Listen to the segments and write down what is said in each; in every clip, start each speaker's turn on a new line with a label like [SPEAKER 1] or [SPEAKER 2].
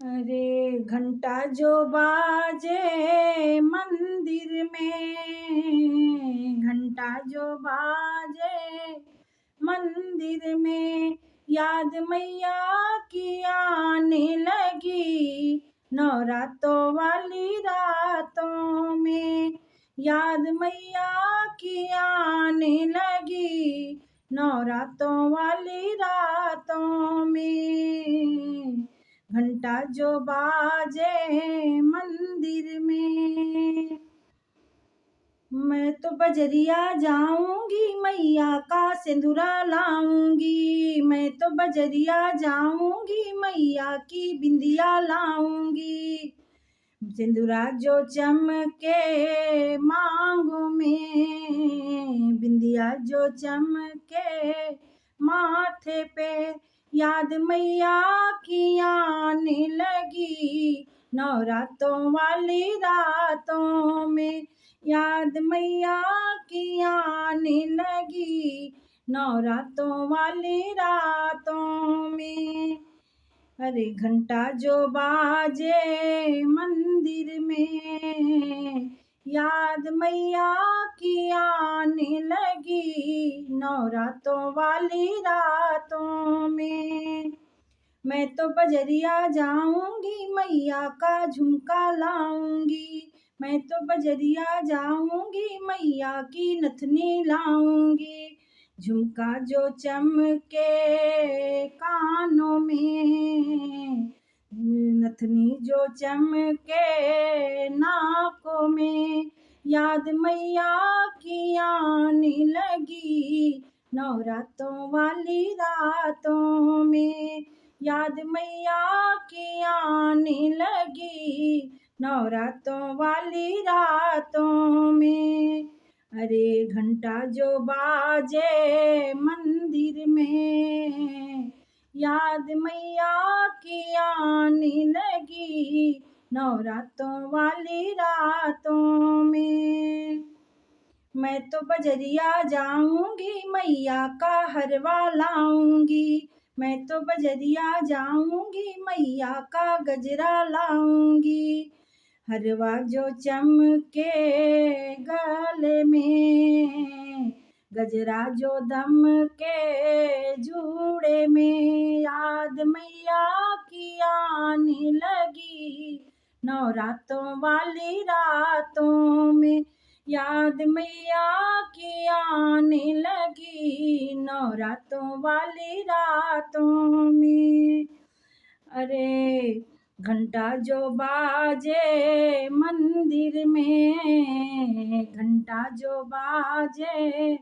[SPEAKER 1] अरे घंटा जो बाजे मंदिर में, घंटा जो बाजे मंदिर में, याद मैया की आने लगी नवरातों वाली रातों में। याद मैया की आने लगी नवरातों वाली रातों में। घंटा जो बाजे मंदिर में, मैं तो बजरिया जाऊंगी मैया का सिंदूरा लाऊंगी। मैं तो बजरिया जाऊंगी मैया की बिंदिया लाऊंगी। सिंदूरा जो चमके मांगों में, बिंदिया जो चमके माथे पे, याद मैया की आने लगी नवरातों वाली रातों में। याद मैया की आने लगी नवरातों वाली रातों में। अरे घंटा जो बाजे मंदिर में, याद मैया की आने लगी नवरातों वाली रातों में। मैं तो बजरिया जाऊंगी मैया का झुमका लाऊंगी। मैं तो बजरिया जाऊंगी मैया की नथनी लाऊंगी। झुमका जो चमके कानों में, नथनी जो चमके नाकों में, याद मैया की आने लगी नवरातों वाली रातों में। याद मैया की आने लगी नवरातों वाली रातों में। अरे घंटा जो बाजे मंदिर में, याद मैया की आने लगी नवरातों वाली रातों में। मैं तो बजरिया जाऊंगी मैया का हरवा लाऊंगी। मैं तो बजरिया जाऊंगी मैया का गजरा लाऊंगी। हरवा जो चमके गले में, गजरा जो दम के जूड़े में, याद मैया की आने लगी नवरातों वाली रातों में। याद मैया की आने लगी नवरातों वाली रातों में। अरे घंटा जो बाजे मंदिर में, घंटा जो बाजे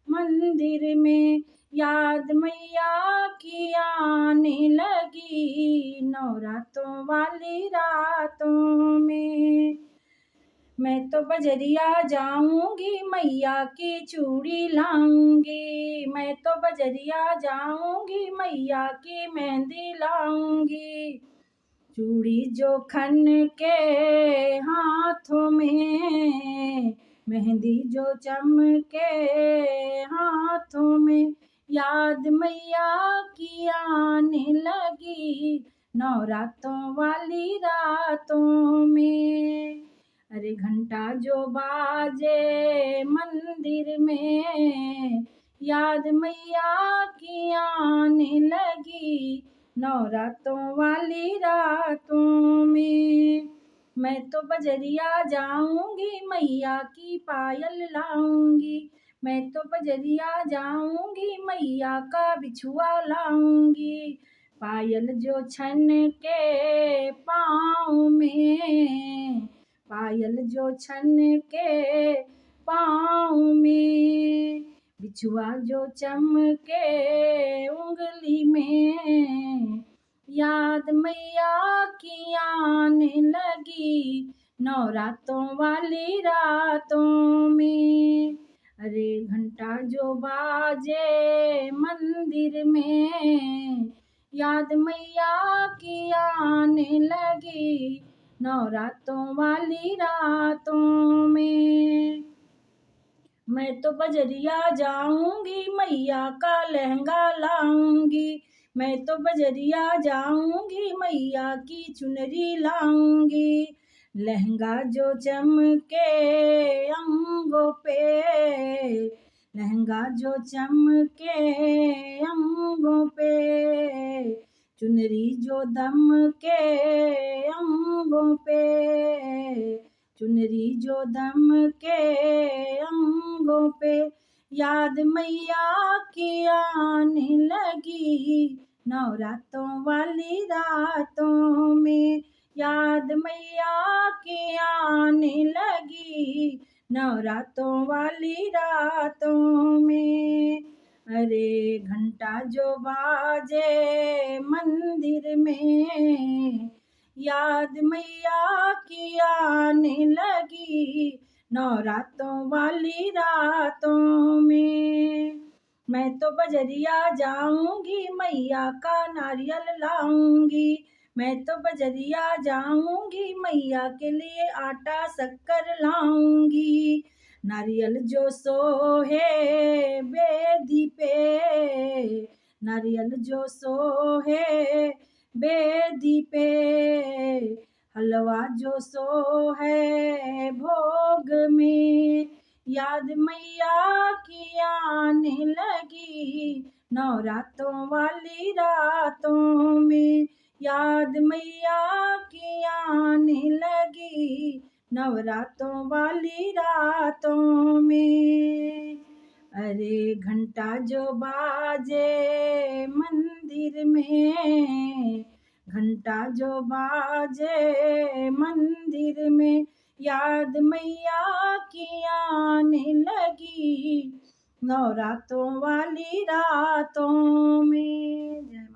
[SPEAKER 1] मंदिर में, याद मैया की आने लगी नवरातों वाली रातों में। मैं तो बजरिया जाऊंगी मैया की चूड़ी लाऊंगी। मैं तो बजरिया जाऊंगी मैया की मेहंदी लाऊंगी। चूड़ी जो खन के हाथों में, मेहंदी जो चमके हाथों में, याद मैया की आने लगी नवरातों वाली रातों में। अरे घंटा जो बाजे मंदिर में, याद मैया की आने लगी नवरातों वाली रातों में। मैं तो बजरिया जाऊंगी मैया की पायल लाऊंगी। मैं तो बजरिया जाऊंगी मैया का बिछुआ लाऊंगी। पायल जो छन के पाँव में, पायल जो छन के पाँव में, बिछुआ जो चमके उंगली में, याद मैया की आने लगी नवरातों वाली रातों में। अरे घंटा जो बाजे मंदिर में, याद मैया की आने लगी नवरातों वाली रातों में। मैं तो बजरिया जाऊंगी मैया का लहंगा लाऊंगी। मैं तो बजरिया जाऊंगी, मैया की चुनरी लाऊंगी। लहंगा जो चमके अंगों पे, लहंगा जो चमके अंगों पे, चुनरी जो दमके अंगों पे, चुनरी जो दमके अंगों पे, याद मैया की आने लगी नवरातों वाली रातों में। याद मैया की आने लगी नवरातों वाली रातों में। अरे घंटा जो बाजे मंदिर में, याद मैया की आने लगी नवरातों वाली रातों में। मैं तो बजरिया जाऊंगी, मैया का नारियल लाऊंगी। मैं तो बजरिया जाऊंगी, मैया के लिए आटा शक्कर लाऊंगी। नारियल जो सोहे बेदी पे, नारियल जो सोहे बेदी पे, हलवा जो सो है भोग में, याद मैया की आने लगी नवरातों वाली रातों में। याद मैया की आने लगी नवरातों वाली रातों में। अरे घंटा जो बाजे मंदिर में, घंटा जो बाजे मंदिर में, याद मैया की आने लगी नवरातों वाली रातों में।